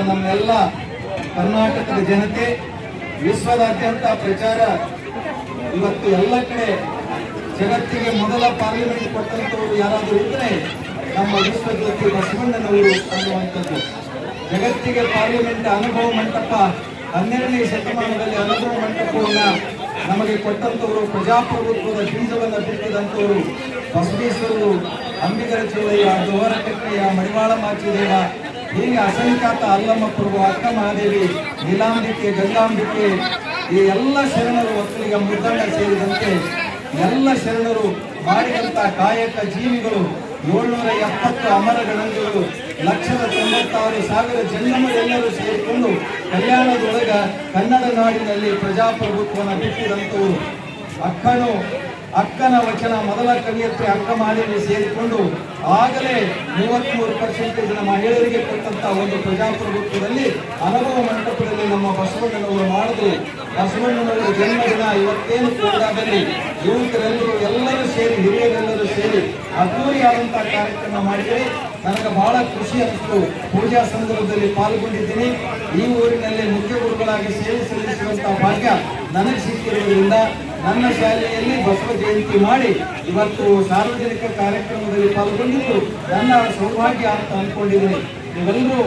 ನಮ್ಮೆಲ್ಲ ಕರ್ನಾಟಕದ ಜನತೆ, ವಿಶ್ವದಾದ್ಯಂತ ಪ್ರಚಾರ ಇವತ್ತು ಎಲ್ಲ ಕಡೆ ಜಗತ್ತಿಗೆ ಮೊದಲ ಪಾರ್ಲಿಮೆಂಟ್ ಕೊಟ್ಟಂತವರು ಯಾರಾದರೂ ಇದ್ದರೆ ನಮ್ಮ ವಿಶ್ವಜ್ಯೋತಿ ಬಸವಣ್ಣನವರು ಅನ್ನುವಂಥದ್ದು. ಜಗತ್ತಿಗೆ ಪಾರ್ಲಿಮೆಂಟ್ ಅನುಭವ ಮಂಟಪ 12ನೇ ಶತಮಾನದಲ್ಲಿ ಅನುಭವ ಮಂಟಪವನ್ನ ನಮಗೆ ಕೊಟ್ಟಂತವರು, ಪ್ರಜಾಪ್ರಭುತ್ವದ ಬೀಜವನ್ನು ಬಿತ್ತಿದಂತವರು ಬಸವೇಶ್ವರರು, ಅಂಬಿಗರ ಚೌಡಯ್ಯ, ಜೋಹರ ಕಕ್ಕಯ್ಯ, ಮಡಿವಾಳ ಮಾಚಿದೇವ, ಹೀಗೆ ಅಸಂಖ್ಯಾತ ಅಲ್ಲಮ್ಮ ಪ್ರಭು, ಅಕ್ಕ ಮಹಾದೇವಿ, ನೀಲಾಂಬಿಕೆ, ಗಂಗಾಂಬಿಕೆ, ಈ ಎಲ್ಲ ಶರಣರು, ಒಕ್ಕಲಿಗ ಮುದ್ದಣ್ಣ ಸೇರಿದಂತೆ ಎಲ್ಲ ಶರಣರು ಮಾಡಿದಂತ ಕಾಯಕ ಜೀವಿಗಳು, 770 ಅಮರ ಗಣಗಳು, 1,96,000 ಜನ್ಮರೆಲ್ಲರೂ ಸೇರಿಕೊಂಡು ಕಲ್ಯಾಣದೊಳಗ ಕನ್ನಡ ನಾಡಿನಲ್ಲಿ ಪ್ರಜಾಪ್ರಭುತ್ವವನ್ನು ಬಿಟ್ಟಿದಂತವರು. ಅಕ್ಕನ ವಚನ ಮೊದಲ ಕವಿಯತ್ರಿ ಅಕ್ಕ ಮಹಾದೇವಿ ಸೇರಿಕೊಂಡು ಆಗಲೇ 33% ಮಹಿಳೆಯರಿಗೆ ಕೊಟ್ಟಂತಹ ಒಂದು ಪ್ರಜಾಪ್ರಭುತ್ವದಲ್ಲಿ ಅನುಭವ ಮಂಟಪದಲ್ಲಿ ನಮ್ಮ ಬಸವಣ್ಣನವರು ಮಾಡಿದ್ರು. ಬಸವಣ್ಣನವರ ಜನ್ಮದಿನ ಇವತ್ತೇನು ಕೋಲಾದಲ್ಲಿ ಯುವಕರೆಲ್ಲರೂ ಎಲ್ಲರೂ ಸೇರಿ, ಹಿರಿಯರೆಲ್ಲರೂ ಸೇರಿ ಅದ್ದೂರಿಯಾದಂತಹ ಕಾರ್ಯಕ್ರಮ ಮಾಡಿದರೆ ನನಗೆ ಬಹಳ ಖುಷಿ ಅನಿಸ್ತು. ಪೂಜಾ ಸಂದರ್ಭದಲ್ಲಿ ಪಾಲ್ಗೊಂಡಿದ್ದೀನಿ. ಈ ಊರಿನಲ್ಲಿ ಮುಖ್ಯ ಗುರುಗಳಾಗಿ ಸೇವೆ ಸಲ್ಲಿಸುವಂತಹ ಭಾಗ್ಯ ನನಗೆ ಸಿಕ್ಕಿರುವುದರಿಂದ ನನ್ನ ಶಾಲೆಯಲ್ಲಿ ಬಸವ ಜಯಂತಿ ಮಾಡಿ ಇವತ್ತು ಸಾರ್ವಜನಿಕ ಕಾರ್ಯಕ್ರಮದಲ್ಲಿ ಪಾಲ್ಗೊಂಡಿದ್ದು ನನ್ನ ಸೌಭಾಗ್ಯ ಅಂತ ಅಂದ್ಕೊಂಡಿದ್ದೀನಿ. ನೀವೆಲ್ಲರೂ